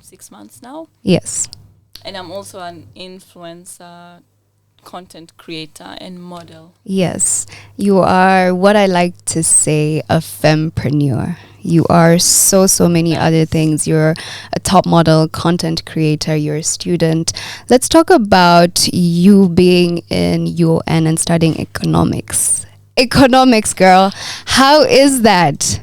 6 months now. Yes. And I'm also an influencer, content creator, and model. Yes. You are what I like to say, a fempreneur. You are so many other things. You're a top model, content creator, you're a student. Let's talk about you being in UN and studying economics. Economics, girl. How is that?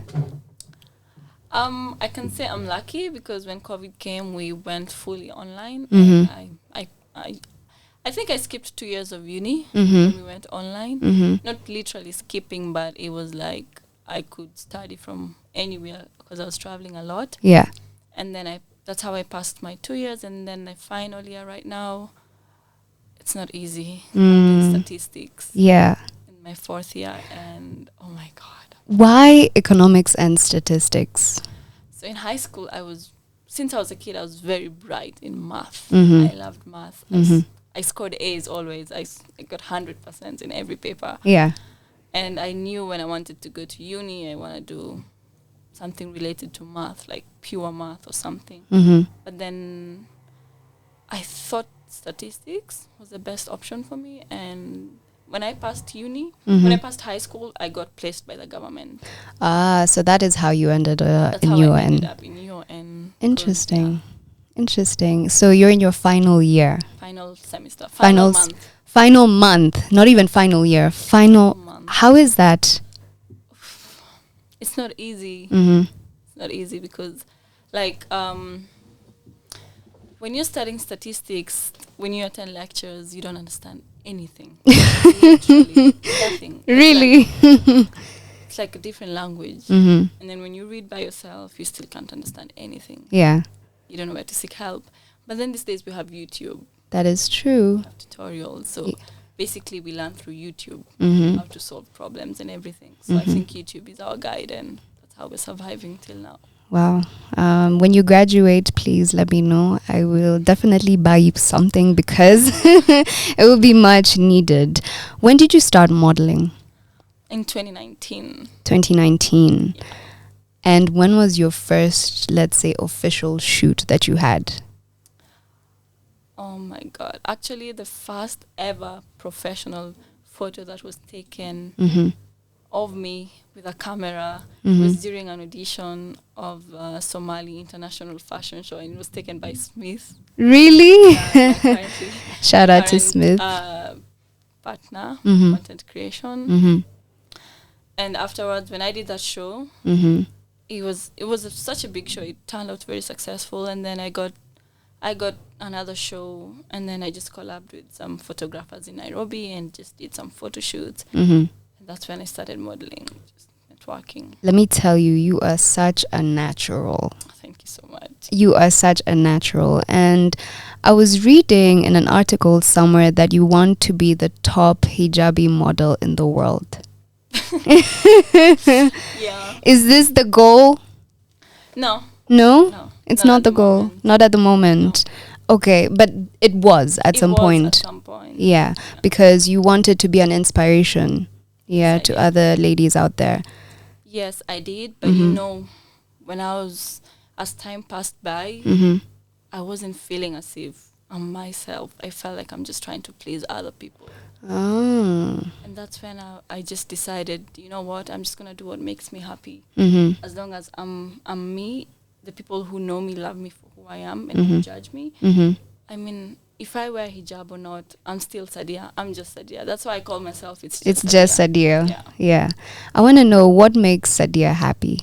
I can say I'm lucky because when COVID came, we went fully online. Mm-hmm. And I think I skipped 2 years of uni Mm-hmm. when we went online. Mm-hmm. Not literally skipping, but it was like I could study from anywhere because I was traveling a lot. Yeah. And then that's how I passed my 2 years. And then I final year right now, it's not easy. Modeling statistics. Yeah. In my 4th year, and oh my God. Why economics and statistics? So in high school, since I was a kid, I was very bright in math. Mm-hmm. I loved math. Mm-hmm. I scored A's always. I got 100% in every paper. Yeah. And I knew when I wanted to go to uni, I want to do something related to math, like pure math or something. Mm-hmm. But then I thought statistics was the best option for me. And when I passed uni, Mm-hmm. when I passed high school, I got placed by the government. So that is how you ended That's in how UN. I ended up in UN. Interesting. Interesting. So you're in your final year. Final semester. Final month. Not even final year. Final month. How is that? It's not easy. Mm-hmm. It's not easy because, like, when you're studying statistics, when you attend lectures, you don't understand anything. Literally nothing. Really? It's like a different language. Mm-hmm. And then when you read by yourself, you still can't understand anything. Yeah. You don't know where to seek help. But then these days we have YouTube. That is true. We have tutorials. So basically we learn through YouTube Mm-hmm. how to solve problems and everything. So I think YouTube is our guide, and that's how we're surviving till now. Wow. When you graduate, please let me know. I will definitely buy you something because it will be much needed. When did you start modeling? In 2019. 2019. Yeah. And when was your first, let's say, official shoot that you had? Oh my God. Actually, the first ever professional photo that was taken Mm-hmm. of me with a camera Mm-hmm. was during an audition of Somali International Fashion Show, and it was taken by Smith. Really? Shout out to Smith. Partner, Mm-hmm. content creation. Mm-hmm. And afterwards, when I did that show, Mm-hmm. it was such a big show. It turned out very successful, and then I got another show, and then I just collabed with some photographers in Nairobi and just did some photo shoots. Mm-hmm. And that's when I started modeling, just networking. Let me tell you, you are such a natural. Thank you so much. You are such a natural. And I was reading in an article somewhere that you want to be the top hijabi model in the world. Yeah. Is this the goal? No. No? No. It's not the goal. moment. Not at the moment. No. Okay, but it was at some point. At some point. Yeah, because you wanted to be an inspiration. Yeah, Yes, I to did. other ladies out there. Yes, I did. But you know, as time passed by, Mm-hmm. I wasn't feeling as if I'm myself. I felt like I'm just trying to please other people. Oh. And that's when I just decided, you know what, I'm just going to do what makes me happy. Mm-hmm. As long as I'm me, the people who know me love me for who I am and Mhm. don't judge me. Mm-hmm. I mean, if I wear hijab or not, I'm still Sadia. I'm just Sadia. That's why I call myself It's just Sadia. Yeah. Yeah. I want to know what makes Sadia happy.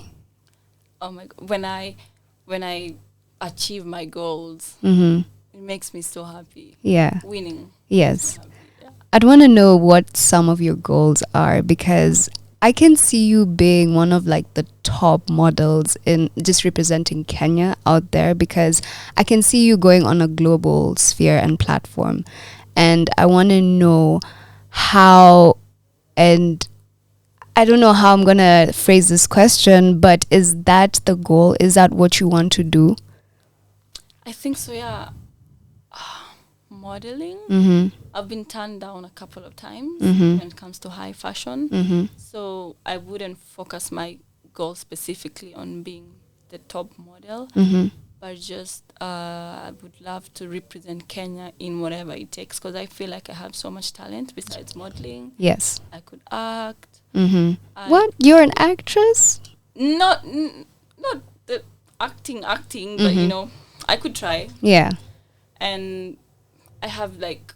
Oh my God. When I achieve my goals, Mm-hmm. it makes me so happy. Yeah. Winning. Yes. Happy. Yeah. I'd want to know what some of your goals are, because I can see you being one of like the top models in just representing Kenya out there, because I can see you going on a global sphere and platform. And I want to know how, and I don't know how I'm going to phrase this question, but is that the goal? Is that what you want to do? I think so, yeah. Modeling. Mm-hmm. I've been turned down a couple of times Mm-hmm. when it comes to high fashion. Mm-hmm. So I wouldn't focus my goal specifically on being the top model. Mm-hmm. but just I would love to represent Kenya in whatever it takes, because I feel like I have so much talent besides modeling. Yes. I could act. What? You're an actress? Not not the acting, but you know, I could try. Yeah. And I have like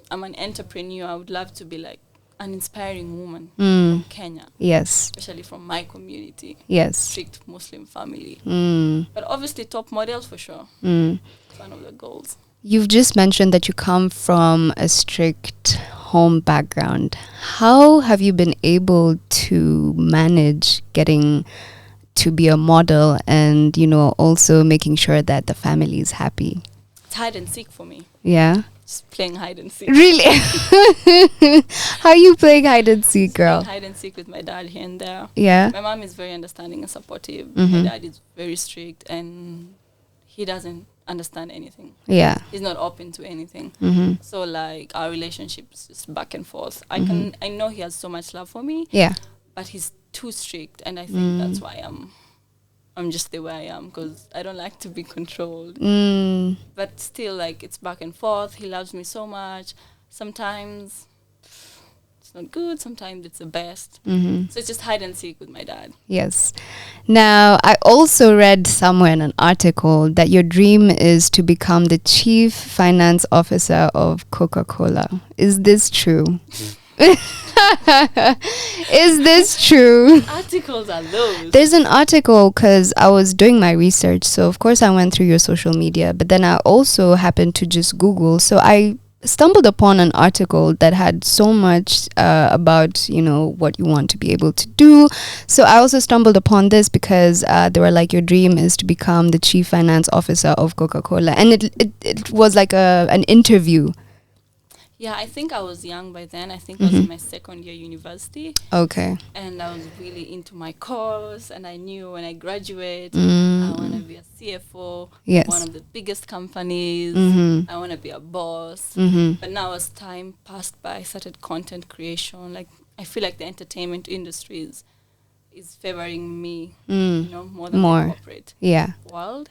I'm an entrepreneur. I would love to be like an inspiring woman from Kenya. Yes. Especially from my community. Yes. Strict Muslim family. Mm. But obviously top models for sure. Mm. It's one of the goals. You've just mentioned that you come from a strict home background. How have you been able to manage getting to be a model and, you know, also making sure that the family is happy? It's hide and seek for me. Yeah? Just playing hide and seek. Really? How are you playing hide and seek, girl? Playing hide and seek with my dad here and there. Yeah? My mom is very understanding and supportive. Mm-hmm. My dad is very strict and he doesn't understand anything. Yeah. He's not open to anything. Mm-hmm. So like our relationship is just back and forth. I know he has so much love for me. Yeah. But he's too strict, and I think that's why I'm just the way I am, because I don't like to be controlled. But still, like, it's back and forth. He loves me so much. Sometimes it's not good. Sometimes it's the best. So it's just hide and seek with my dad. Yes. Now, I also read somewhere in an article that your dream is to become the chief finance officer of Coca-Cola. Is this true? Is this true? Articles are those. There's an article because I was doing my research. So, of course, I went through your social media. But then I also happened to just Google. So I stumbled upon an article that had so much about, you know, what you want to be able to do. So I also stumbled upon this because they were like, your dream is to become the chief finance officer of Coca-Cola. And it was like an interview. Yeah, I think I was young by then. I think I was in my second year university. Okay. And I was really into my course. And I knew when I graduate, I want to be a CFO, Yes. one of the biggest companies. I want to be a boss. But now as time passed by, I started content creation. Like, I feel like the entertainment industry is favoring me, you know, more than the corporate world.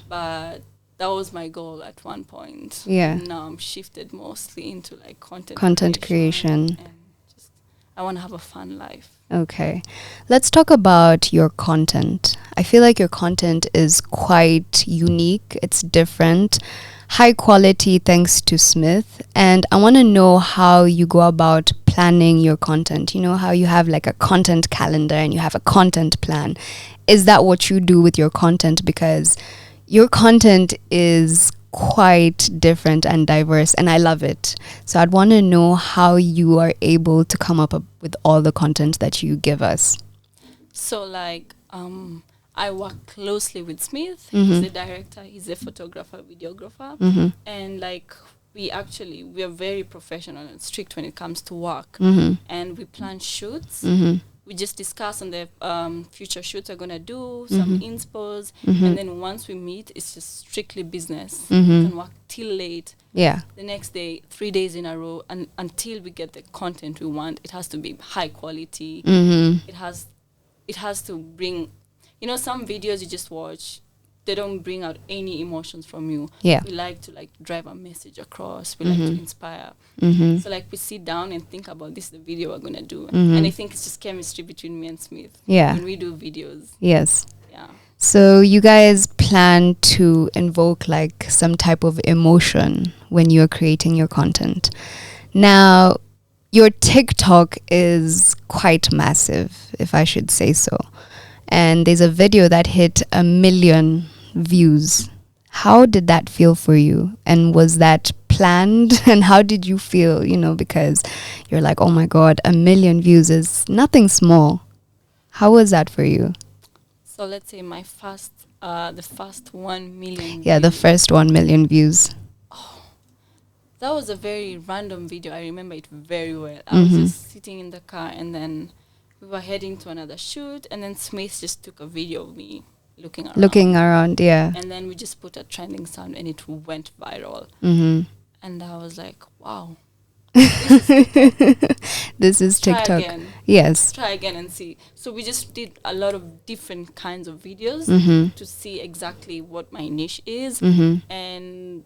But that was my goal at one point. Yeah. And now I'm shifted mostly into like content creation. And just, I want to have a fun life. Okay. Let's talk about your content. I feel like your content is quite unique. It's different. High quality thanks to Smith. And I want to know how you go about planning your content. You know how you have like a content calendar and you have a content plan. Is that what you do with your content? Because your content is quite different and diverse, and I love it. So I'd want to know how you are able to come up with all the content that you give us. So, like, I work closely with Smith. He's the director, he's a photographer, videographer. And, like, we are very professional and strict when it comes to work. And we plan shoots. We just discuss on the future shoots we're going to do, some inspos, and then once we meet, it's just strictly business. We can work till late. Yeah. The next day, 3 days in a row, and until we get the content we want, it has to be high quality. It has to bring, you know, some videos you just watch, they don't bring out any emotions from you. Yeah. We like to like drive a message across. We like to inspire. So like we sit down and think about this is the video we're gonna do. And I think it's just chemistry between me and Smith. Yeah. When we do videos. Yes. Yeah. So you guys plan to invoke like some type of emotion when you're creating your content. Now, your TikTok is quite massive, if I should say so. And there's a video that hit 1 million views. How did that feel for you? And was that planned? And how did you feel, you know, because you're like, oh my God, 1 million views is nothing small. How was that for you? So let's say the first 1 million. Yeah, the first 1 million views. That was a very random video. I remember it very well. I was just sitting in the car and then we were heading to another shoot and then Smith just took a video of me looking around. Yeah. And then we just put a trending sound and it went viral. And I was like, wow, This is Try TikTok. again. Yes. Try again and see. So we just did a lot of different kinds of videos to see exactly what my niche is, and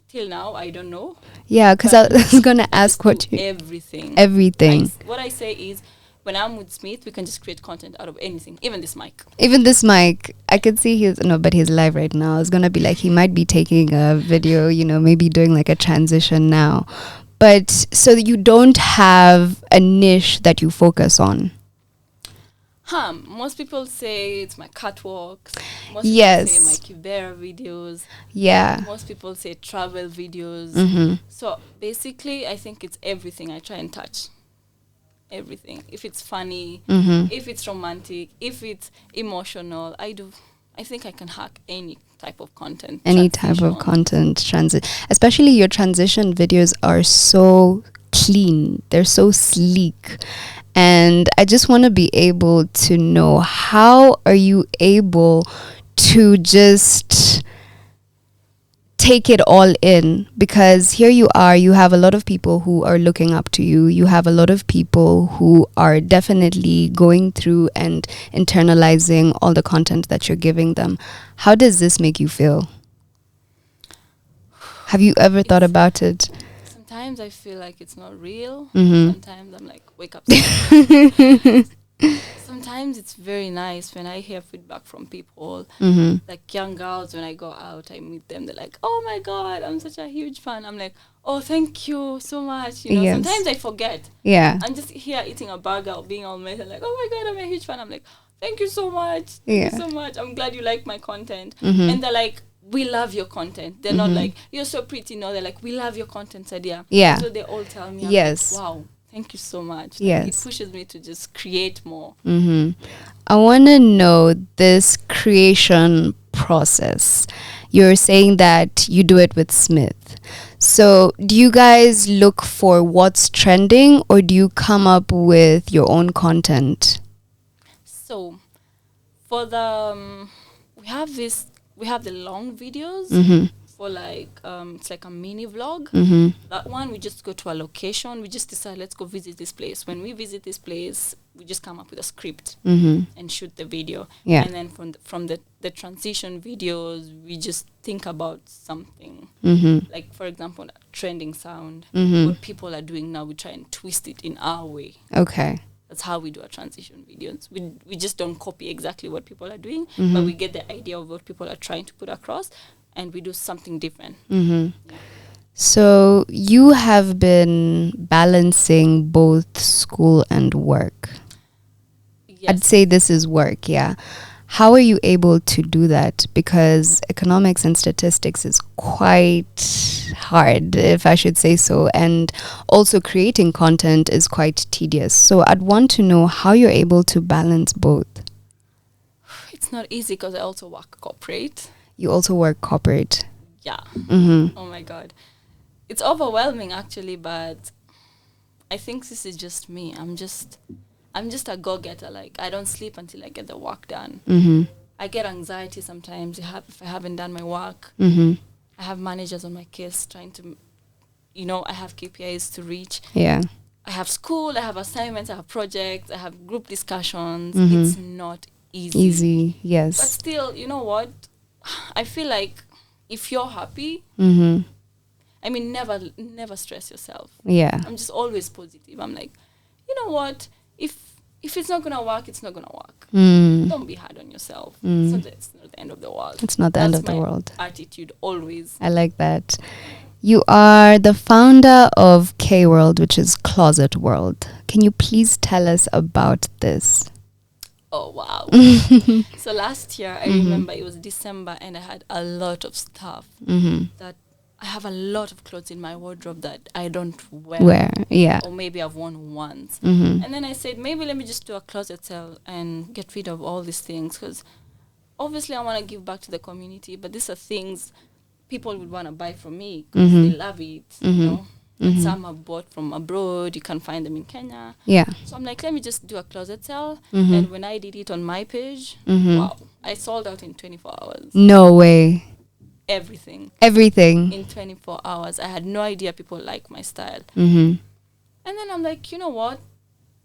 till now I don't know. Yeah, because I was gonna ask what you everything. What I say is, when I'm with Smith, we can just create content out of anything, even this mic. Even this mic, I could see but he's live right now. I was gonna be like, he might be taking a video, maybe doing like a transition now. But so you don't have a niche that you focus on. Most people say it's my catwalks. Most Yes. people say my Kibera videos. Yeah. Most people say travel videos. So basically, I think it's everything I try and touch. Everything. If it's funny, if it's romantic, if it's emotional, I think I can hack any type of content. Any type of content. Especially your transition videos are so clean. They're so sleek. And I just want to be able to know, how are you able to just take it all in? Because here you are, you have a lot of people who are looking up to you. You have a lot of people who are definitely going through and internalizing all the content that you're giving them. How does this make you feel? Have you ever thought about it? Sometimes I feel like it's not real. Mm-hmm. Sometimes I'm like, wake up. Sometimes it's very nice when I hear feedback from people, like young girls. When I go out, I meet them. They're like, "Oh my God, I'm such a huge fan." I'm like, "Oh, thank you so much." Yes. Sometimes I forget. Yeah. I'm just here eating a burger or being all messy, like, "Oh my God, I'm a huge fan." I'm like, "Thank you so much. Thank you so much. I'm glad you like my content." And they're like, "We love your content." They're not like, "You're so pretty." No, they're like, "We love your content, Sadia." Yeah. So they all tell me, Yes. like, wow, thank you so much. Yes. It pushes me to just create more. I want to know this creation process. You're saying that you do it with Smith. So do you guys look for what's trending, or do you come up with your own content? So for the we have the long videos for like it's like a mini vlog. That one, we just go to a location. We just decide, let's go visit this place. When we visit this place, we just come up with a script and shoot the video. Yeah. And then from the transition videos, we just think about something. Like, for example, a trending sound. What people are doing now, we try and twist it in our way. Okay. That's how we do our transition videos. We just don't copy exactly what people are doing, but we get the idea of what people are trying to put across, and we do something different. Yeah. So you have been balancing both school and work. Yes. I'd say this is work, yeah. How are you able to do that? Because economics and statistics is quite hard, if I should say so. And also creating content is quite tedious. So I'd want to know how you're able to balance both. It's not easy because I also work corporate. You also work corporate. Yeah. Oh my God. It's overwhelming actually, but I think this is just me. I'm just a go-getter. Like, I don't sleep until I get the work done. I get anxiety sometimes if I haven't done my work. I have managers on my case trying to, I have KPIs to reach. Yeah. I have school, I have assignments, I have projects, I have group discussions. It's not easy. Easy, yes. But still, you know what? I feel like if you're happy, I mean, never stress yourself. Yeah. I'm just always positive. I'm like, you know what? If it's not gonna work, it's not gonna work. Don't be hard on yourself. So it's not the end of the world. It's not the end of the world. Attitude always. I like that. You are the founder of K-World, which is Kloset World. Can you please tell us about this? Oh, wow. So last year, I remember it was December, and I had a lot of stuff that I have a lot of clothes in my wardrobe that I don't wear. Yeah. Or maybe I've worn once. And then I said, maybe let me just do a closet sale and get rid of all these things, because obviously I want to give back to the community, but these are things people would want to buy from me because they love it, you know. And some are bought from abroad. You can find them in Kenya. Yeah. So I'm like, let me just do a closet sale. And when I did it on my page, wow, I sold out in 24 hours. No way. everything. Everything. In 24 hours. I had no idea people like my style. Mm-hmm. And then I'm like, you know what?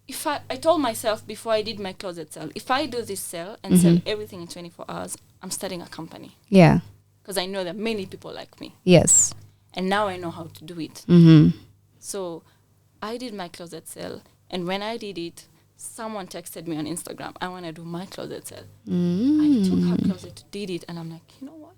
If I told myself before I did my closet sale, if I do this sale and sell everything in 24 hours, I'm starting a company. Yeah. Because I know that many people like me. Yes. And now I know how to do it. Mm-hmm. So I did my closet sale. And when I did it, someone texted me on Instagram, I want to do my closet sale. I took her closet, did it, and I'm like, you know what?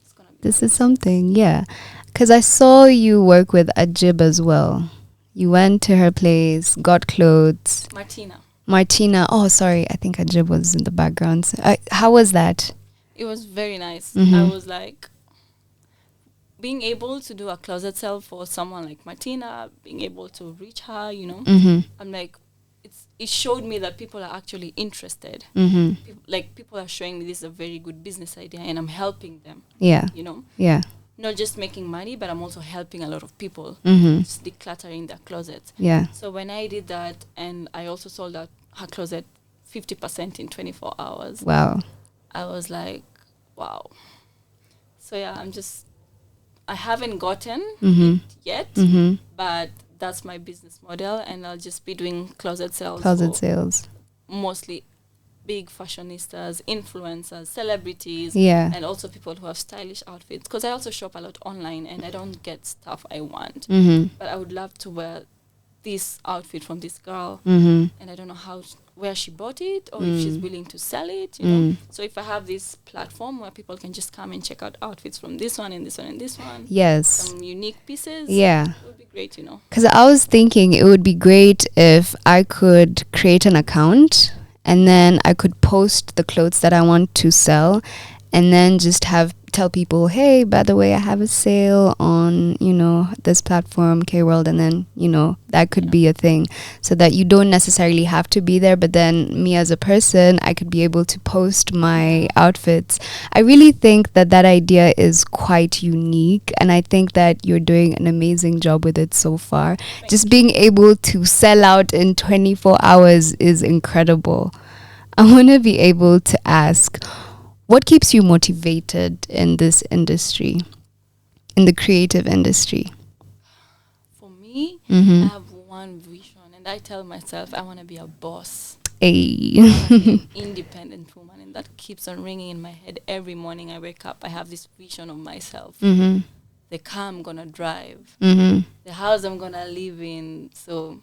It's gonna be this is something, yeah. Because I saw you work with Ajib as well. You went to her place, got clothes. Martina. Oh, sorry. I think Ajib was in the background. How was that? It was very nice. Mm-hmm. I was like, being able to do a closet sale for someone like Martina, being able to reach her, you know, I'm like, it showed me that people are actually interested. People are showing me this is a very good business idea and I'm helping them. Yeah. You know? Yeah. Not just making money, but I'm also helping a lot of people just decluttering their closets. Yeah. So when I did that, and I also sold out her closet 50% in 24 hours. Wow. I was like, wow. So yeah, I haven't gotten it yet, but that's my business model, and I'll just be doing closet sales. Mostly big fashionistas, influencers, celebrities, and also people who have stylish outfits. Because I also shop a lot online, and I don't get stuff I want. But I would love to wear this outfit from this girl, and I don't know where she bought it, or if she's willing to sell it. You know. So if I have this platform where people can just come and check out outfits from this one and this one and this one, some unique pieces, it would be great. You know. Because I was thinking it would be great if I could create an account. And then I could post the clothes that I want to sell, and then just tell people, hey, by the way, I have a sale on, this platform, K-World, and then, that could be a thing, so that you don't necessarily have to be there, but then me as a person, I could be able to post my outfits. I really think that idea is quite unique, and I think that you're doing an amazing job with it so far. Just being able to sell out in 24 hours is incredible. I want to be able to ask, what keeps you motivated in this industry, in the creative industry? For me, I have one vision, and I tell myself I want to be a boss. An independent woman, and that keeps on ringing in my head every morning I wake up. I have this vision of myself. The car I'm going to drive, the house I'm going to live in. So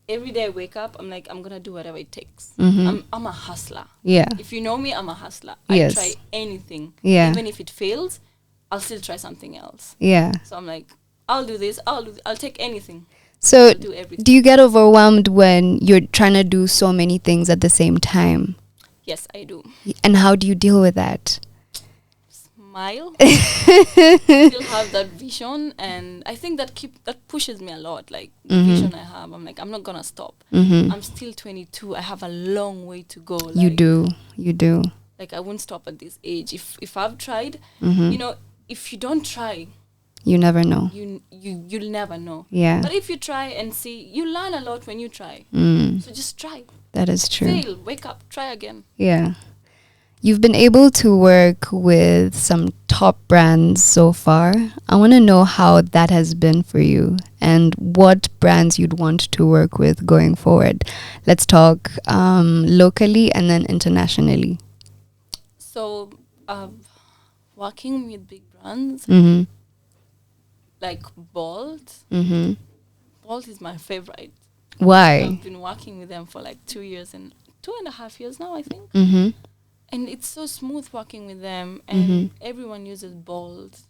every day I wake up, I'm like, I'm going to do whatever it takes. I'm a hustler. Yeah. If you know me, I'm a hustler. Yes. I try anything. Yeah. Even if it fails, I'll still try something else. Yeah. So I'm like, I'll do this. I'll take anything. So do you get overwhelmed when you're trying to do so many things at the same time? Yes, I do. And how do you deal with that? Smile. Still have that vision, and I think that pushes me a lot. Like the vision I have, I'm like, I'm not gonna stop. I'm still 22. I have a long way to go. Like, you do. Like I won't stop at this age. If I've tried, if you don't try, you never know. You'll never know. Yeah. But if you try and see, you learn a lot when you try. So just try. That is true. Fail, wake up, try again. Yeah. You've been able to work with some top brands so far. I want to know how that has been for you and what brands you'd want to work with going forward. Let's talk locally and then internationally. So, working with big brands like Bolt. Bolt is my favorite. Why? I've been working with them for like 2.5 years now, I think. And it's so smooth working with them, and everyone uses Bolt,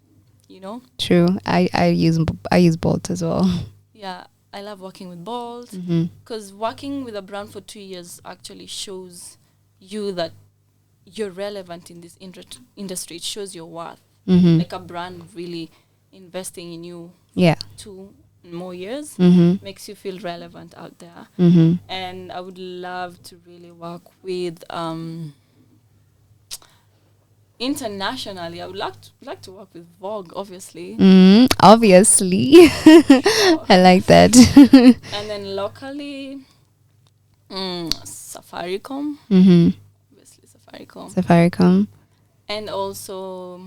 True. I use Bolt as well. Yeah, I love working with Bolt because working with a brand for 2 years actually shows you that you're relevant in this industry. It shows your worth. Like a brand really investing in you. 2 more years makes you feel relevant out there. And I would love to really work with internationally. I would like to work with Vogue, obviously. Obviously. I like that. And then locally, Safaricom. Obviously Safaricom. Safaricom. And also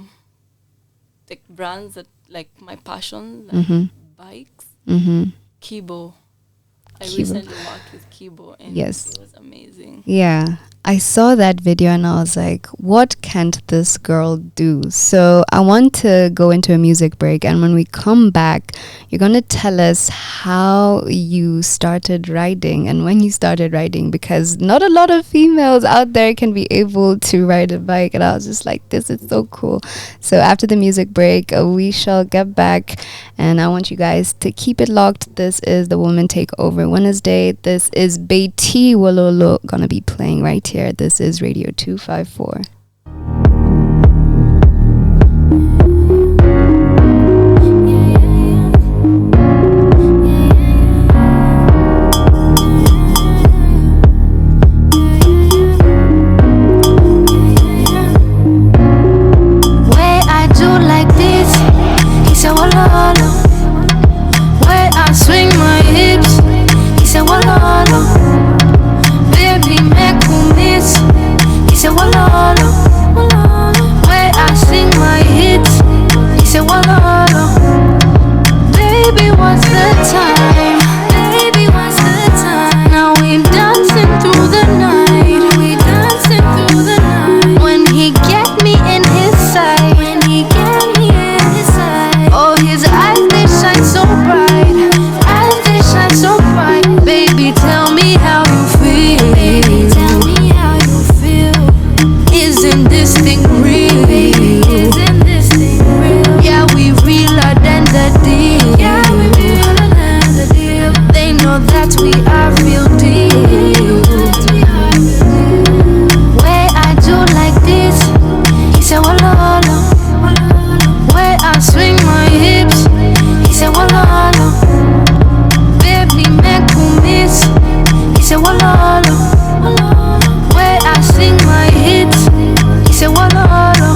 the brands that like my passion, like bikes. Kibo. I recently worked with Kibo, and it was amazing. Yeah. I saw that video and I was like, what can't this girl do? So I want to go into a music break, and when we come back, you're going to tell us how you started riding and when you started riding, because not a lot of females out there can be able to ride a bike, and I was just like, this is so cool. So after the music break, we shall get back, and I want you guys to keep it locked. This is the Woman Takeover Wednesday. This is Beiti Wololo gonna be playing right here. This is Radio 254. Way I do like this, he said, "Walolo." Way I swing my hips, he said, "Walolo." Baby, make who miss. He said, "Walolo." Where I sing my hits. He said, "Walolo." Baby, what's the time? Baby, what's the time? Now we dancing through the night. We dancing through the night. When he get me in his sight. When he get me in his sight. Oh, his eyes, they shine so bright. Eyes, they shine so bright. Baby, tell me how you feel. Baby, tell me how you feel. Isn't this thing real? Baby, isn't this thing real? Yeah, we realer than the deal. Yeah, we realer than the deal. They know that we are real deal. Way I do like this, he said, "Walolo." Way I swing my hips, he said, "Walolo." Baby, make who miss. He said, "Walolo." Where I sing my hits. He said, "Walolo."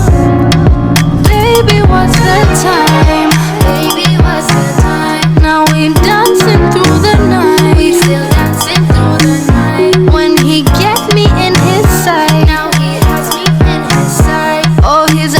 Baby, what's the time? Baby, what's the time? Now we dancing through the night. We still dancing through the night. When he get me in his sight. Now he has me in his sight. Oh, his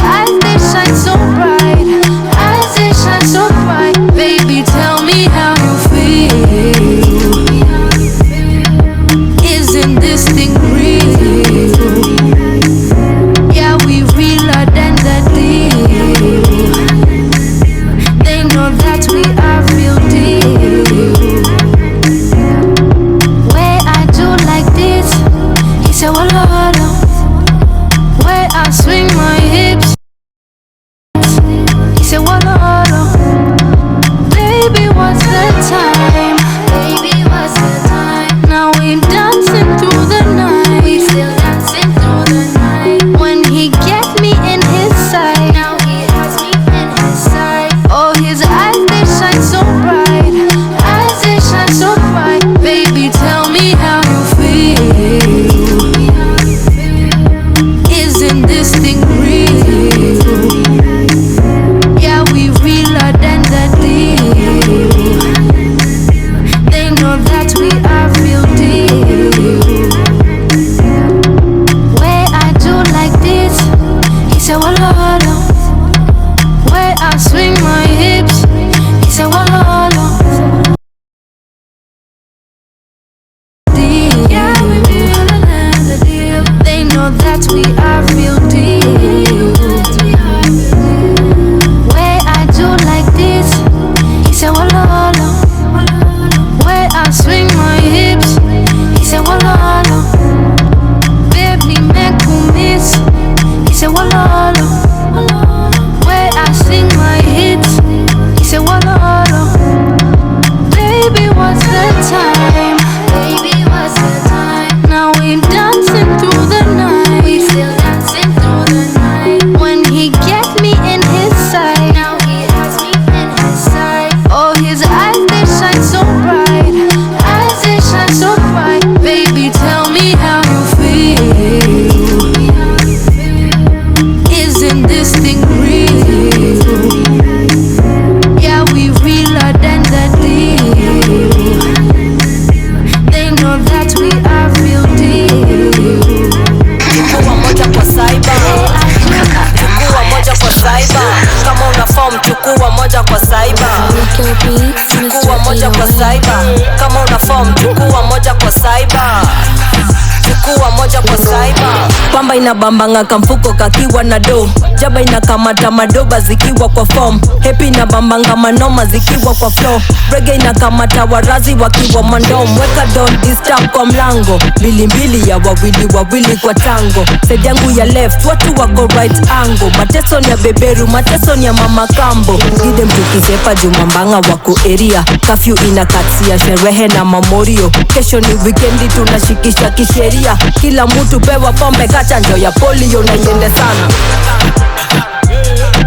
Jaba inabambanga kamfuko kakiwa na do. Jaba inakamata madoba zikiwa kwa form. Happy inabambanga manoma zikiwa kwa flow. Reggae inakamata warazi wakiwa mandom. Weka don't disturb kwa mlango. Mbili ya wawili kwa tango. Side yangu ya left watu wako right angle. Mateso ni ya beberu, mateso ni ya mama kambo. Gide mtu kisepa jumambanga wako area. Kafyu inakatia sherehe na mamorio. Kesho ni weekendi tunashikisha kisheria. Kila mtu pewa pombe kachanjo ya polio na iende sana.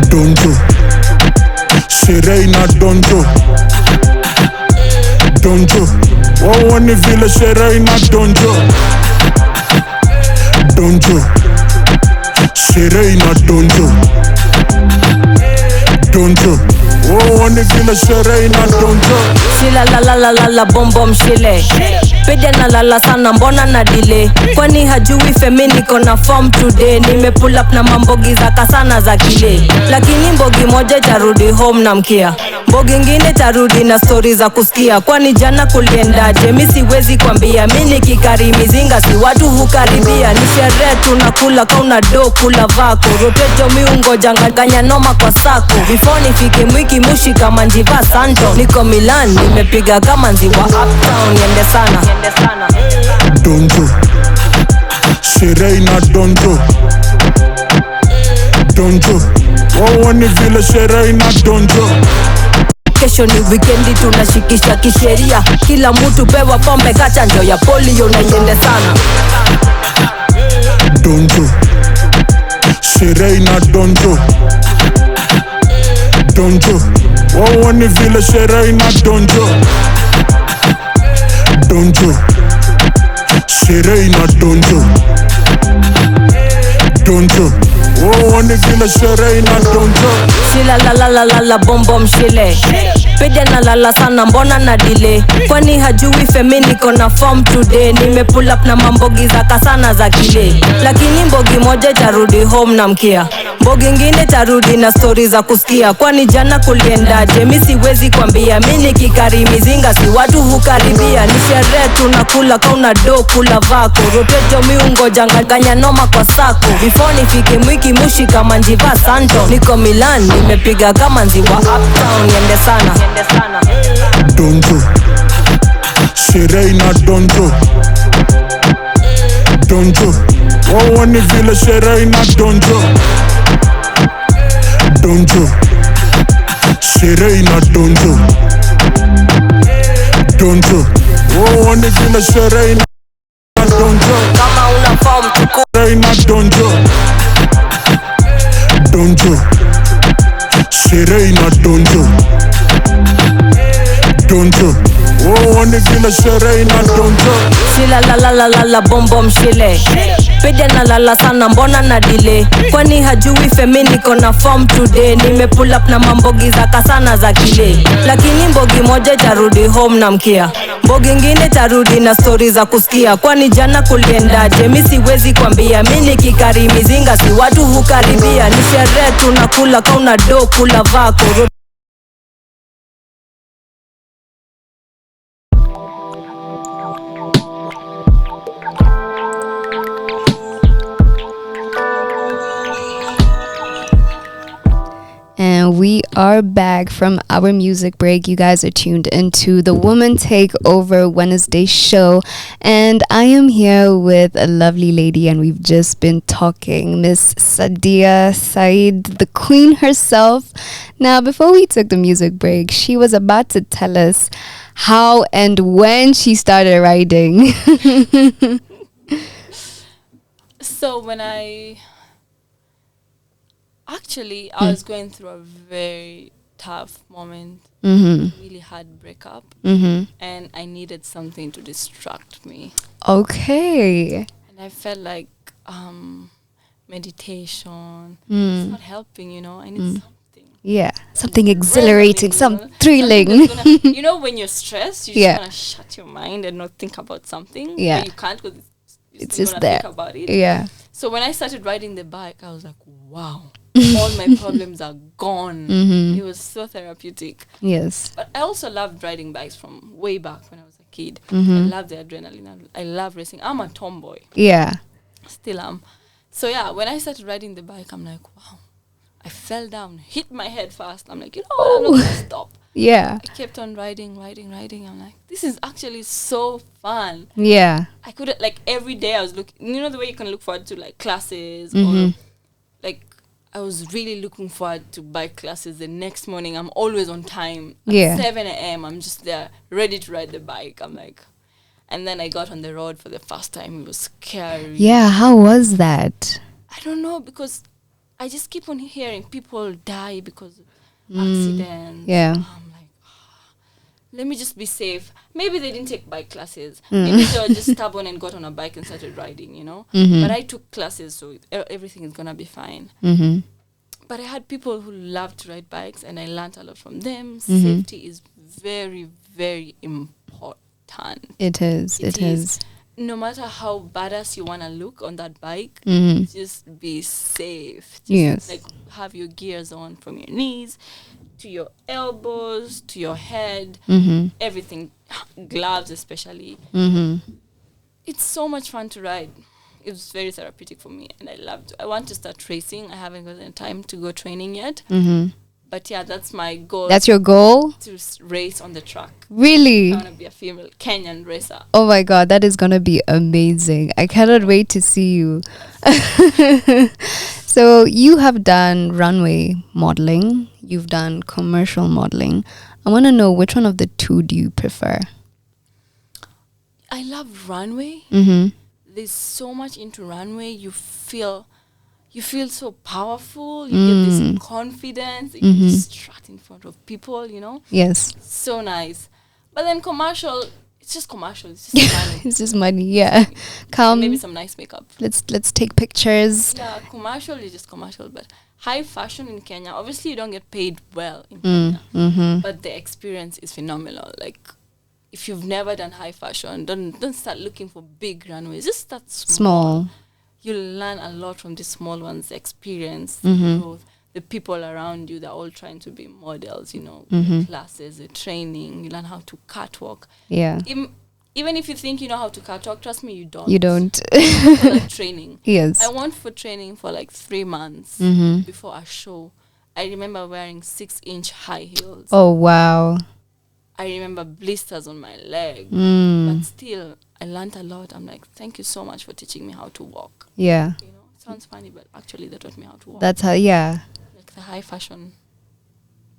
Donjo sherehe na donjo. Donjo wawoni vile sherehe na donjo. Donjo sherehe na donjo. Donjo wawoni vile sherehe na donjo. Shila la bom bom shile. Pedia na lala sana mbona na delay. Kwani hajui femi niko na form today. Nime pull up na mambogi za kasana za kile. Lakini mbogi moja tarudi home na mkia. Mbogi ngine tarudi na story za kusikia. Kwani jana kuliendaje mi siwezi kwambia. Mini kikari mizinga si watu hukaribia. Ni sherehe tunakula kauna do kula vako. Rotejo miungo janganya noma kwa sako. Before nifike mwiki mushi kama njiva santo. Niko Milan nimepiga kama nziwa uptown. Niende sana. Donjo sherehe na donjo. Donjo wawoni vile sherehe na donjo. Kesho ni weekendi tunashikisha kisheria. Kila mtu pewa pombe kachanjo ya polio na iende sana. Donjo sherehe na donjo. Donjo wawoni vile sherehe na donjo. Donjo sherehe na donjo. Donjo wawoni vile sherehe na donjo. Shila la bom bom shile. Pedia na lala sana mbona na delay. Kwani hajui femi niko na form today. Nime pull up na mambogi za kasana za kile. Lakini mbogi moja tarudi home na mkia. Mbogi ngine tarudi na story za kusikia. Kwani jana kuliendaje mi siwezi kwambia. Mini kikari mizinga si watu hukaribia. Ni sherehe tunakula kauna do kula vako. Rotejo miungo janganya noma kwa sako. Before nifike mwiki mushi kama njiva santo. Niko Milan nimepiga kama nziwa uptown. Niende sana. Donjo sherehe na donjo. Donjo wawoni vile sherehe na donjo. Donjo sherehe na donjo. Donjo wawoni vile sherehe na donjo. Kama una form tuko Sherehe na donjo. Donjo sherehe na donjo. Donjo wawoni vile sherehe na donjo. Shila la bom bom shile. Pedia na lala sana mbona na delay. Kwani hajui femi niko na form today. Nime pull up na mambogi za kasana za kile. Lakini mbogi moja tarudi home na mkia. Mbogi ngine tarudi na story za kusikia. Kwani jana kuliendaje mi siwezi kwambia. Mini kikari mizinga si watu hukaribia. Ni sherehe tunakula kauna do kula vako. And we are back from our music break. You guys are tuned into the Woman Takeover Wednesday show. And I am here with a lovely lady, and we've just been talking, Miss Sadia Said, the queen herself. Now, before we took the music break, she was about to tell us how and when she started writing. So when I was going through a very tough moment, really hard breakup, and I needed something to distract me. Okay. And I felt like meditation is not helping, I need something. Yeah, something exhilarating, some thrilling. When you're stressed, you just want to shut your mind and not think about something. Yeah. But you can't because It's just there. think about it. Yeah. So when I started riding the bike, I was like, wow, all my problems are gone. It was so therapeutic. Yes. But I also loved riding bikes from way back when I was a kid. I love the adrenaline. I love racing. I'm a tomboy. Yeah. Still am. So yeah, when I started riding the bike, I'm like, wow. I fell down, hit my head fast. I'm like, you know what? I'm not gonna stop. Yeah. I kept on riding. I'm like, this is actually so fun. Yeah. I couldn't, like, every day I was looking, you know, the way you can look forward to like classes Mm-hmm. or like, I was really looking forward to bike classes the next morning. I'm always on time. At Yeah. 7 a.m. I'm just there, ready to ride the bike. I'm like, and then I got on the road for the first time. It was scary. Yeah. How was that? I don't know, because I just keep on hearing people die because of accidents. Yeah. I'm like, let me just be safe. Maybe they didn't take bike classes. Maybe they were just stubborn and got on a bike and started riding, you know. But I took classes, so everything is gonna be fine. Mm-hmm. But I had people who love to ride bikes, and I learned a lot from them. Safety is very, very important. It is. It is. No matter how badass you want to look on that bike, just be safe. Just Yes. like have your gears on from your knees to your elbows to your head, everything, gloves especially. It's so much fun to ride. It was very therapeutic for me, and I loved it. I want to start racing. I haven't gotten time to go training yet. But yeah, that's my goal. That's your goal? To race on the track. Really? I want to be a female Kenyan racer. Oh my god, that is gonna be amazing. I cannot wait to see you. So you have done runway modeling, you've done commercial modeling. I want to know, which one of the two do you prefer? I love runway. There's so much into runway. You feel so powerful. You get this confidence. You can just strut in front of people, you know. Yes. So nice. But then commercial, it's just commercial. It's just money. It's just money, yeah. Come, Maybe some nice makeup. let's take pictures. Yeah, commercial is just commercial. But high fashion in Kenya, obviously you don't get paid well in Kenya. But the experience is phenomenal. Like, if you've never done high fashion, don't start looking for big runways. Just start small. You'll learn a lot from the small ones, the experience, the growth, the people around you. They're all trying to be models, you know, the classes, the training. You learn how to catwalk. Yeah. Even if you think you know how to catwalk, trust me, you don't. You don't. For like training. Yes. I went for training for like 3 months before a show. I remember wearing 6-inch high heels. Oh, wow. I remember blisters on my leg. But still, I learned a lot. I'm like, thank you so much for teaching me how to walk. Yeah. You know, it sounds funny, but actually they taught me how to walk. That's how, yeah. Like the high fashion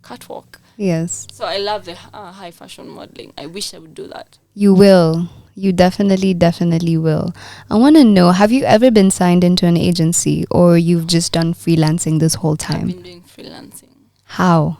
catwalk. Yes. So I love the high fashion modeling. I wish I would do that. You will. You definitely will. I want to know, have you ever been signed into an agency, or you've just done freelancing this whole I've time? been doing freelancing. How?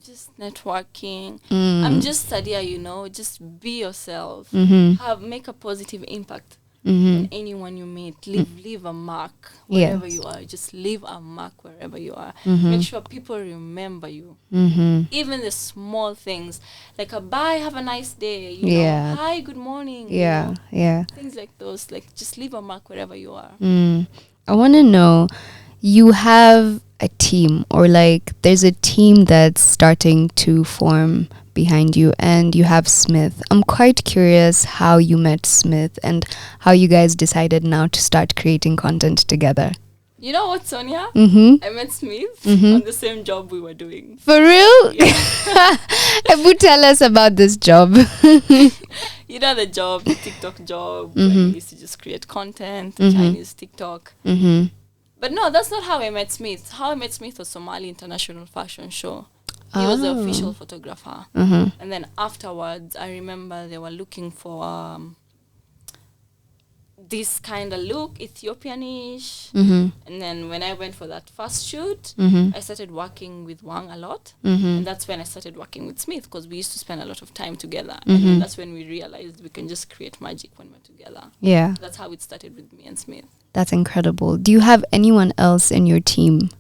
Just networking. I'm just Sadia, you know. Just be yourself. Make a positive impact on anyone you meet. Leave a mark wherever you are. Just leave a mark wherever you are. Make sure people remember you. Even the small things, like a bye, have a nice day. You know, hi, good morning. Yeah, you know, things like those. Like, just leave a mark wherever you are. I want to know, you have a team, or like there's a team that's starting to form behind you, and you have Smith. I'm quite curious how you met Smith and how you guys decided now to start creating content together. You know what, Sonia? I met Smith on the same job we were doing. For real? Ebu, tell us about this job. You know the job, the TikTok job, where we used to just create content, Chinese TikTok. But no, that's not how I met Smith. How I met Smith was Somali International Fashion Show. He was the official photographer. And then afterwards, I remember they were looking for this kind of look, Ethiopianish. And then when I went for that first shoot, I started working with Wang a lot. And that's when I started working with Smith, because we used to spend a lot of time together. And then that's when we realized we can just create magic when we're together. Yeah. That's how it started with me and Smith. That's incredible. Do you have anyone else in your team?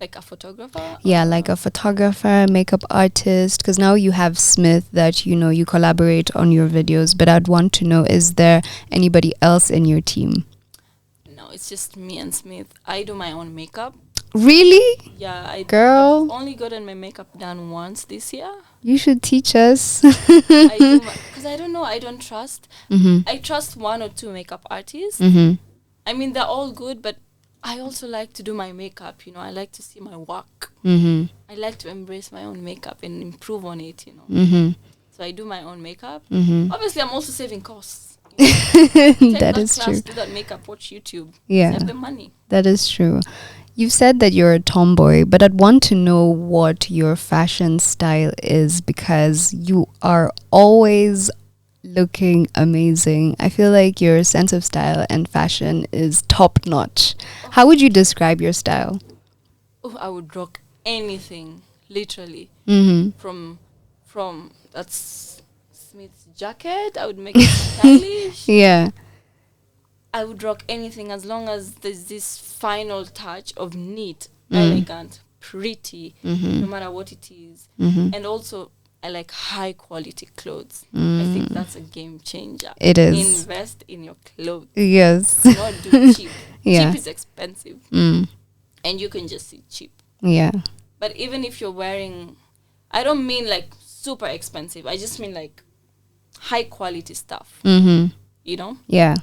Like a photographer? Yeah, like a photographer, makeup artist, because now you have Smith that, you know, you collaborate on your videos, but I'd want to know, is there anybody else in your team? No, it's just me and Smith. I do my own makeup. Really? Yeah, Girl. I've only gotten my makeup done once this year. You should teach us. I do because I don't know. I don't trust. Mm-hmm. I trust one or two makeup artists. Mm-hmm. I mean, they're all good, but I also like to do my makeup. I like to see my work. Mm-hmm. I like to embrace my own makeup and improve on it. Mm-hmm. So I do my own makeup. Mm-hmm. Obviously, I'm also saving costs. Take That is class, true. do that makeup, watch YouTube. Yeah. Save the money. That is true. You've said that you're a tomboy, but I'd want to know what your fashion style is because you are always looking amazing. I feel like your sense of style and fashion is top notch. How would you describe your style? Oh, I would rock anything, literally. Mm-hmm. From that's Smith's jacket. I would make it stylish. Yeah. I would rock anything as long as there's this final touch of neat, elegant, pretty, no matter what it is. And also, I like high quality clothes. I think that's a game changer. It is. Invest in your clothes. Yes. Not do cheap. Yeah. Cheap is expensive. Mm. And you can just see cheap. Yeah. But even if you're wearing, I don't mean like super expensive. I just mean like high quality stuff. Mm-hmm. Yeah.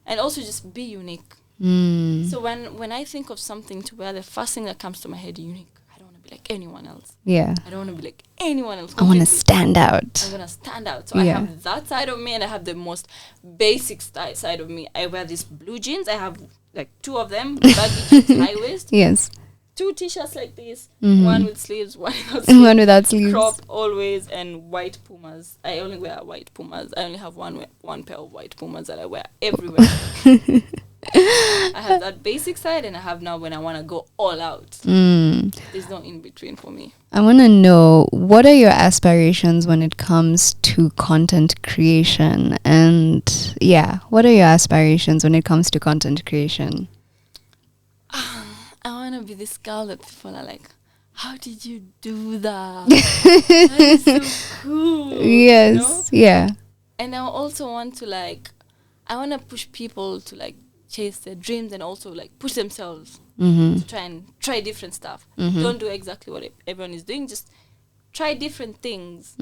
And also just be unique. Mm. So when I think of something to wear, the first thing that comes to my head, unique. I don't want to be like anyone else. Yeah. I don't want to be like anyone else. I want to completely. stand out. I'm going to stand out. So I Yeah. have that side of me and I have the most basic side of me. I wear these blue jeans. I have like 2 of them. Baggy jeans, high waist. Yes. 2 t-shirts like this. Mhm. One with sleeves, one without sleeves. One without sleeves. Crop always, and white Pumas. I only wear white Pumas. I only have one pair of white Pumas that I wear everywhere. I have that basic side, and I have now when I want to go all out. Mm. There's no in between for me. I want to know, what are your aspirations when it comes to content creation? And yeah, what are your aspirations when it comes to content creation? I want to be this girl that people are like, how did you do that? That is so cool. Yes. You know? Yeah. And I also want to I want to push people to chase their dreams and also push themselves to try different stuff. Don't do exactly what everyone is doing. Just try different things.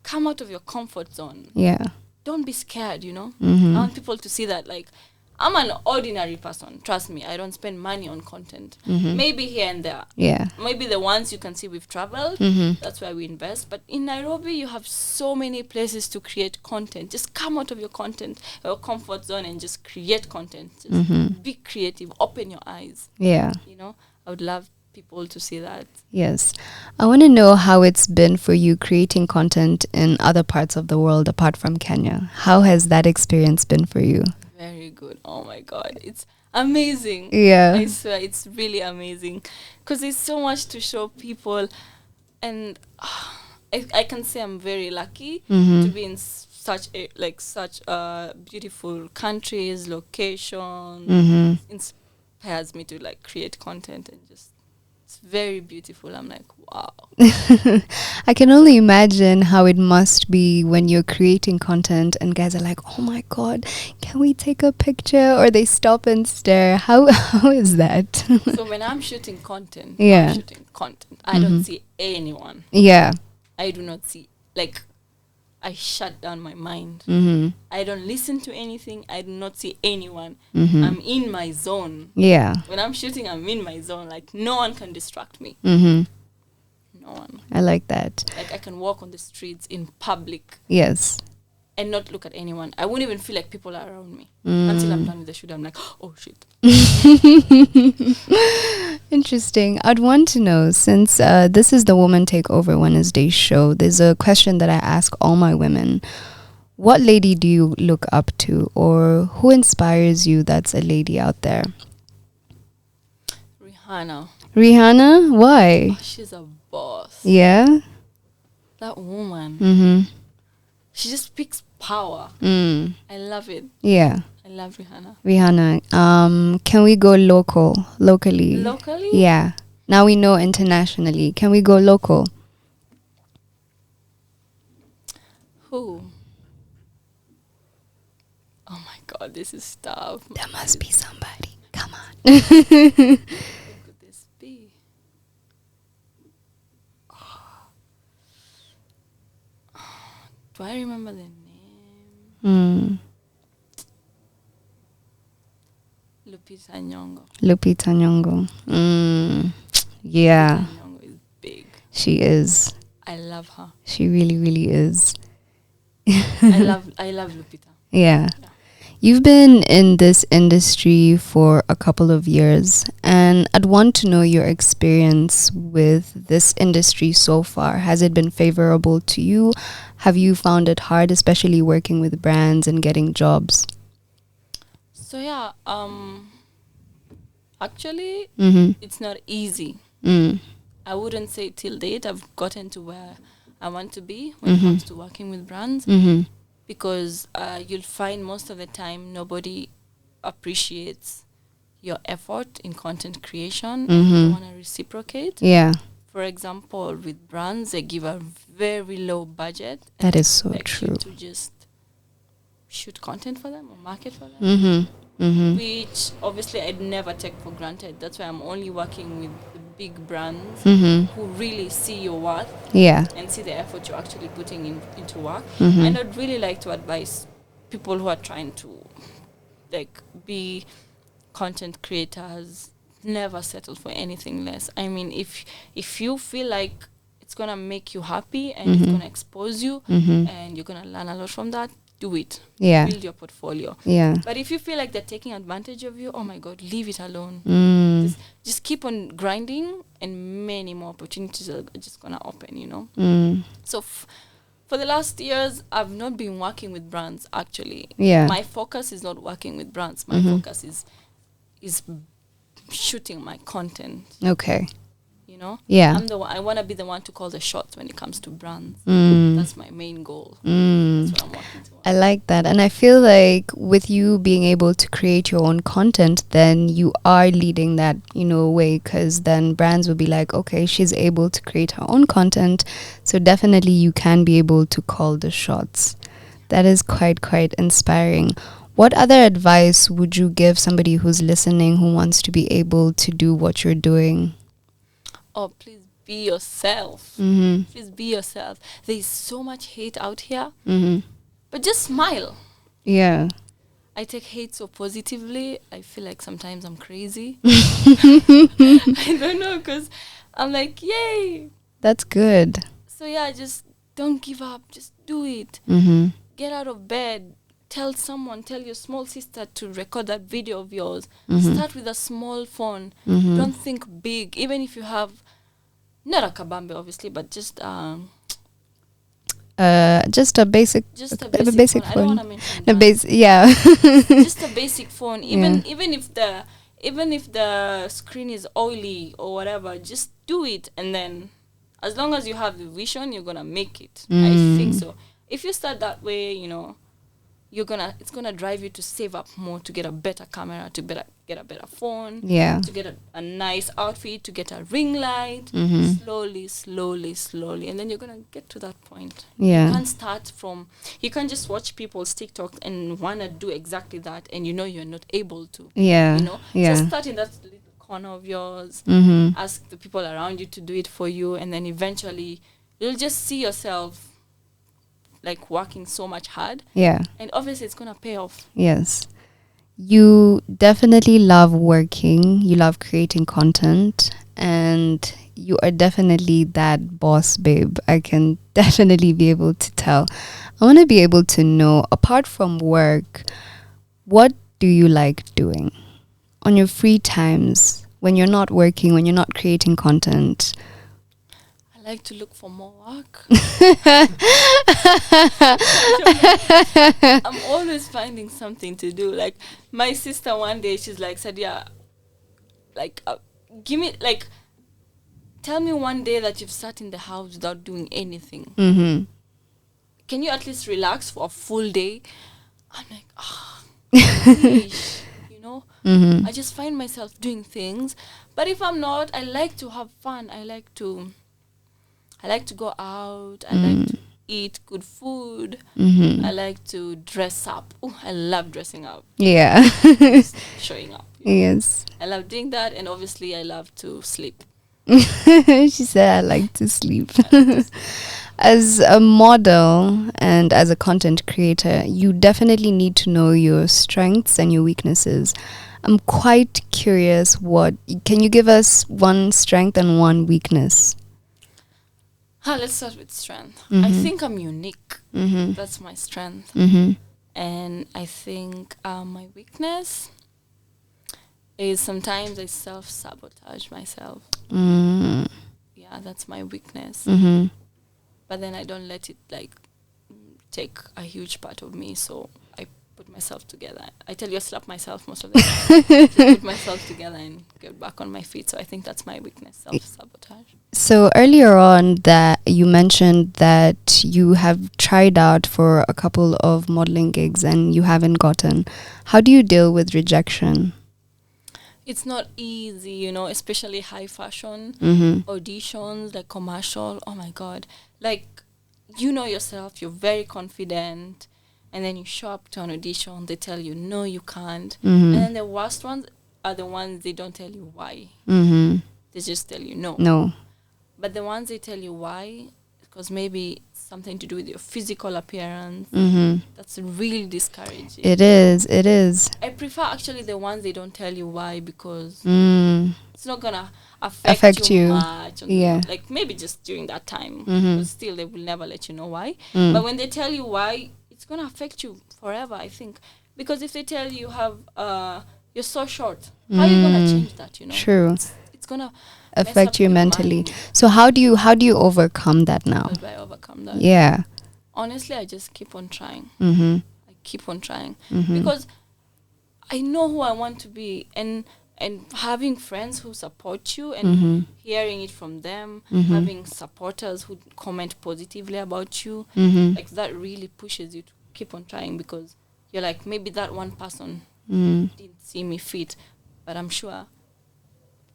Come out of your comfort zone. Yeah. Don't be scared, I want people to see that I'm an ordinary person. Trust me, I don't spend money on content. Maybe here and there. Yeah. Maybe the ones you can see we've traveled, that's where we invest. But in Nairobi, you have so many places to create content. Just come out of your comfort zone and just create content. Just be creative. Open your eyes. Yeah. I would love people to see that. Yes. I want to know how it's been for you creating content in other parts of the world apart from Kenya. How has that experience been for you? Very good. Oh my God. It's amazing. Yeah. I swear it's really amazing because there's so much to show people, and I can say I'm very lucky to be in such beautiful countries, location. Inspires me to create content and just it's very beautiful. I'm like, wow. I can only imagine how it must be when you're creating content and guys are like, oh my God, can we take a picture? Or they stop and stare. How is that? So when I'm shooting content, Yeah. I don't see anyone. Yeah. I do not see, I shut down my mind. I don't listen to anything. I do not see anyone. I'm in my zone. Yeah. When I'm shooting, I'm in my zone. No one can distract me. No one. I like that. I can walk on the streets in public Yes. and not look at anyone. I won't even feel like people are around me. Until I'm done with the shoot, I'm like, oh shit. Interesting. I'd want to know, since this is the Woman Takeover Wednesday show, there's a question that I ask all my women. What lady do you look up to, or who inspires you that's a lady out there? Rihanna. Rihanna? Why? Oh, she's a boss. Yeah? That woman. Mm-hmm. She just speaks power. Mm. I love it. Yeah. I love Rihanna. Rihanna. Can we go locally? Locally? Yeah. Now we know internationally. Can we go local? Who? Oh my God, this is tough. There must be somebody. Come on. Do I remember the name? Lupita Nyong'o. Lupita Nyong'o. Yeah. Lupita Nyong'o is big. She is. I love her. She really, really is. I love Lupita. Yeah. You've been in this industry for a couple of years, and I'd want to know your experience with this industry so far. Has it been favorable to you? Have you found it hard, especially working with brands and getting jobs? So yeah, actually, it's not easy. I wouldn't say till date I've gotten to where I want to be when it comes to working with brands. Because you'll find most of the time nobody appreciates your effort in content creation and they want to reciprocate. Yeah. For example, with brands, they give a very low budget. That is so expect true. you to just shoot content for them or market for them. Which obviously I'd never take for granted. That's why I'm only working with the big brands who really see your worth Yeah. and see the effort you're actually putting into work. And I'd really like to advise people who are trying to like be content creators, never settle for anything less. I mean, if you feel like it's gonna make you happy and it's gonna expose you and you're gonna learn a lot from that, do it. Yeah. Build your portfolio. Yeah. But if you feel like they're taking advantage of you, oh my God, leave it alone. Just keep on grinding and many more opportunities are just going to open, you know. So for the last years, I've not been working with brands, actually. Yeah. My focus is not working with brands. My focus is shooting my content. Okay. You know? Yeah. I want to be the one to call the shots when it comes to brands. That's my main goal. That's what I'm working towards. I like that. And I feel like with you being able to create your own content, then you are leading that, you know, way, because then brands will be like, okay, she's able to create her own content. So definitely you can be able to call the shots. That is quite inspiring. What other advice would you give somebody who's listening who wants to be able to do what you're doing? Oh, please be yourself. Please be yourself. There's so much hate out here. But just smile. Yeah. I take hate so positively. I feel like sometimes I'm crazy. I don't know, because I'm like, yay. That's good. So yeah, just don't give up. Just do it. Get out of bed. Tell your small sister to record that video of yours. Start with a small phone. Don't think big. Even if you have, not a kabambe obviously, but just a basic basic phone. I don't want to mention that. Yeah. Just a basic phone. Even if the screen is oily or whatever, just do it. And then as long as you have the vision, you're gonna make it. I think so. If you start that way, you know, it's gonna drive you to save up more, to get a better camera, to get a better phone, to get a nice outfit, to get a ring light, slowly, and then you're gonna get to that point. Yeah. You can't just watch people's TikTok and wanna do exactly that, and you know you're not able to. Yeah. You know, just start in that little corner of yours. Ask the people around you to do it for you, and then eventually you'll just see yourself like working so much hard. Yeah. And obviously it's gonna pay off. Yes. You definitely love working, you love creating content, and you are definitely that boss babe. I can definitely be able to tell. I want to be able to know, apart from work, what do you like doing on your free times when you're not working, when you're not creating content? I like to look for more work. I'm always finding something to do. Like my sister one day, she's like, Sadia, like tell me one day that you've sat in the house without doing anything. Can you at least relax for a full day? I'm like, you know, I just find myself doing things. But if I'm not, I like to have fun. I like to go out. I like to eat good food. I like to dress up. Oh, I love dressing up. Yeah. Showing up. Yes. I love doing that, and obviously I love to sleep. She said, I like to sleep. As a model and as a content creator, you definitely need to know your strengths and your weaknesses. I'm quite curious, what can you give us one strength and one weakness? Let's start with strength. I think I'm unique. That's my strength. And I think my weakness is sometimes I self-sabotage myself. Yeah, that's my weakness. But then I don't let it like take a huge part of me, so I put myself together. I tell you, I slap myself most of the time to put myself together and get back on my feet. So I think that's my weakness, self-sabotage. So earlier on that you mentioned that you have tried out for a couple of modeling gigs and you haven't gotten. How do you deal with rejection? It's not easy, you know, especially high fashion auditions, like commercial. Oh my God. Like, you know yourself, you're very confident, and then you show up to an audition, they tell you, no, you can't. And then the worst ones are the ones they don't tell you why. They just tell you no. No. But the ones they tell you why, because maybe something to do with your physical appearance, that's really discouraging. It is. I prefer actually the ones they don't tell you why, because it's not gonna Affect you much. Yeah. Like maybe just during that time, but still they will never let you know why. But when they tell you why, it's gonna affect you forever, I think. Because if they tell you you're so short, how are you gonna change that? You know. True. It's gonna affect you mentally. So how do you overcome that now? How do I overcome that? Yeah. Honestly, I just keep on trying. I keep on trying because I know who I want to be, and having friends who support you and hearing it from them, having supporters who comment positively about you, like that really pushes you to keep on trying, because you're like, maybe that one person didn't see me fit, but I'm sure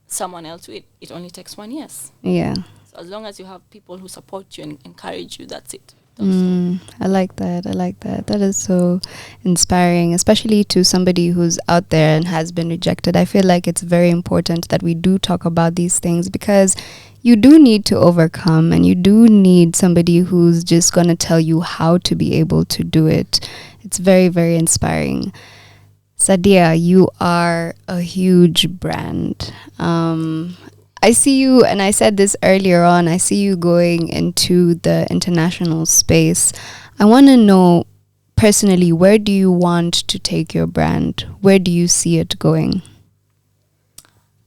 someone else will. It only takes one yes. Yeah. So as long as you have people who support you and encourage you, that's it. I like that. That is so inspiring, especially to somebody who's out there and has been rejected. I feel like it's very important that we do talk about these things, because you do need to overcome, and you do need somebody who's just going to tell you how to be able to do it. It's very, very inspiring. Sadia, you are a huge brand. I see you, and I said this earlier on, I see you going into the international space. I want to know personally, where do you want to take your brand? Where do you see it going?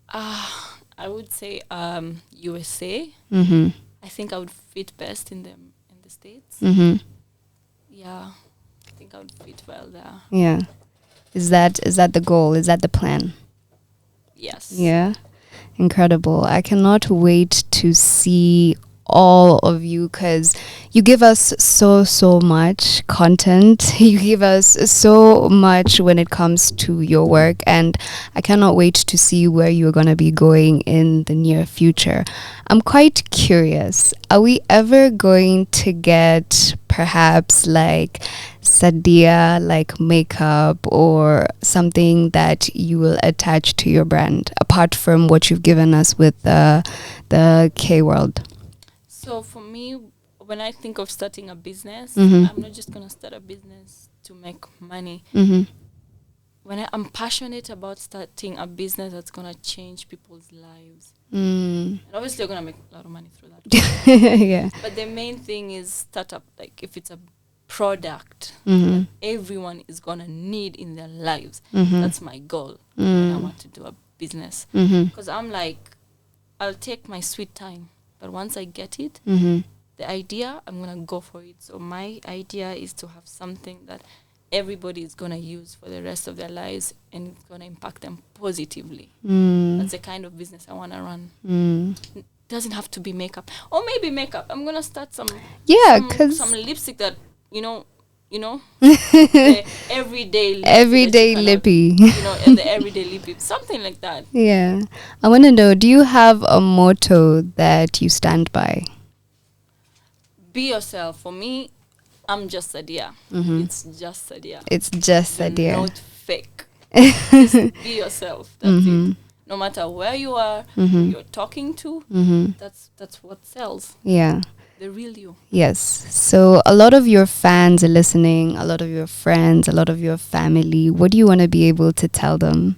I would say USA. I think I would fit best in the States. Yeah, I think I would fit well there. Yeah. Is that the goal? Is that the plan? Yes. Yeah. Incredible. I cannot wait to see all of you, because you give us so much content. You give us so much when it comes to your work, and I cannot wait to see where you're going to be going in the near future. I'm quite curious, are we ever going to get perhaps like Sadia like makeup or something that you will attach to your brand, apart from what you've given us with the K World? So for me, when I think of starting a business, I'm not just going to start a business to make money. When I'm passionate about starting a business that's going to change people's lives. And obviously, you're going to make a lot of money through that. Yeah. But the main thing is startup. Like if it's a product that everyone is going to need in their lives, that's my goal when I want to do a business. Because I'm like, I'll take my sweet time. But once I get it, the idea, I'm going to go for it. So my idea is to have something that everybody is going to use for the rest of their lives, and it's going to impact them positively. That's the kind of business I want to run. It doesn't have to be makeup. Or maybe makeup. I'm going to start some lipstick that, you know, the everyday lippy. And the everyday lippy. Something like that. Yeah. I want to know, do you have a motto that you stand by? Be yourself. For me, I'm just Sadia. It's just Sadia. It's just Sadia. Not fake. Just be yourself. That's it. no matter where you are, who you're talking to, that's what sells. Yeah. The real you. Yes. So a lot of your fans are listening, a lot of your friends, a lot of your family. What do you want to be able to tell them?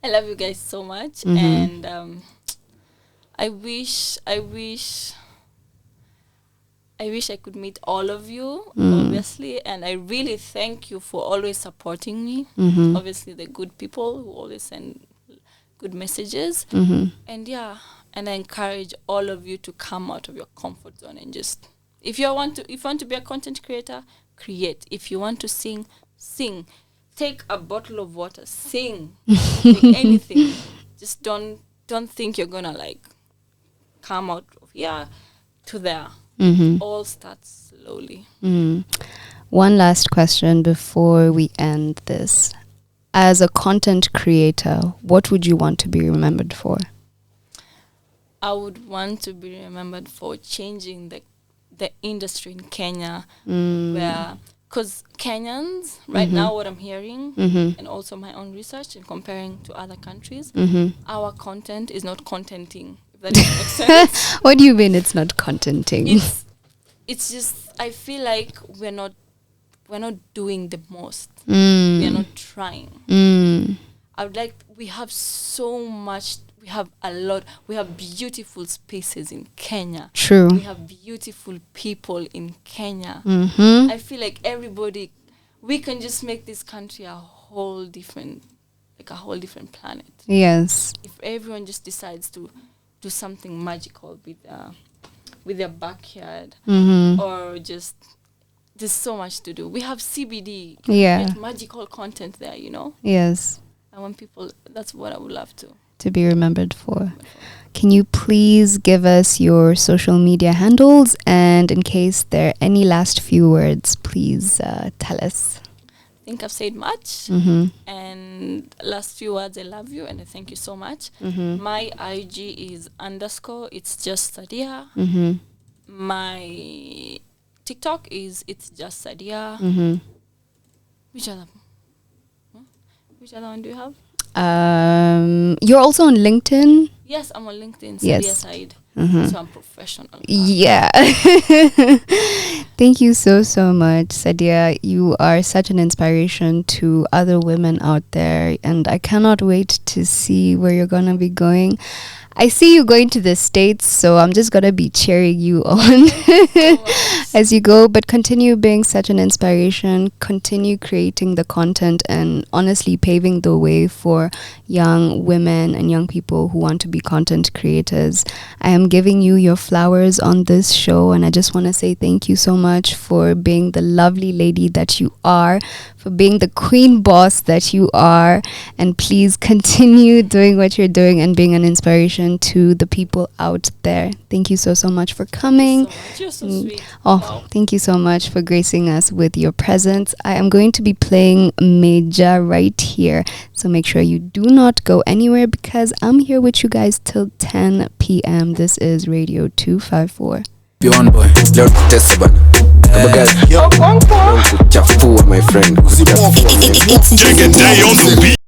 I love you guys so much, and I wish I could meet all of you, obviously, and I really thank you for always supporting me. Obviously, the good people who always send good messages, and I encourage all of you to come out of your comfort zone and just, if you want to be a content creator, create. If you want to sing, sing. Take a bottle of water, sing, like anything. Just don't think you're gonna like come out of here to there. All starts slowly. One last question before we end this. As a content creator, what would you want to be remembered for? I would want to be remembered for changing the industry in Kenya, where, because Kenyans, right now what I'm hearing, and also my own research and comparing to other countries, our content is not contenting, if that makes sense. What do you mean it's not contenting? It's just, I feel like we're not doing the most. We are not trying. We have so much, we have a lot, we have beautiful spaces in Kenya. True. We have beautiful people in Kenya. I feel like we can just make this country a whole different planet. Yes. If everyone just decides to do something magical with their backyard, or just, there's so much to do. We have CBD. Yeah. Get magical content there, Yes. I want people, that's what I would love to be remembered for. Can you please give us your social media handles, and in case there are any last few words, please tell us. I think I've said much. And last few words, I love you and I thank you so much. My IG is _ it's just Sadia. My TikTok is it's just Sadia. Which other one do you have? You're also on LinkedIn? Yes, I'm on LinkedIn. Yes. Sadia side. So I'm professional. Yeah. Thank you so much, Sadia. You are such an inspiration to other women out there, and I cannot wait to see where you're gonna be going. I see you going to the States, so I'm just gonna be cheering you on as you go. But continue being such an inspiration, continue creating the content, and honestly paving the way for young women and young people who want to be content creators. I am giving you your flowers on this show, and I just want to say thank you so much for being the lovely lady that you are, for being the queen boss that you are, and please continue doing what you're doing and being an inspiration to the people out there. Thank you so much for coming. You're so sweet. Wow. Thank you so much for gracing us with your presence. I am going to be playing Major right here, so make sure you do not go anywhere, because I'm here with you guys till 10 p.m. This is Radio 254. Be on boy, leo tutesa bana. Kama guys, yo, kuchafua my friend. Take a day on the beat.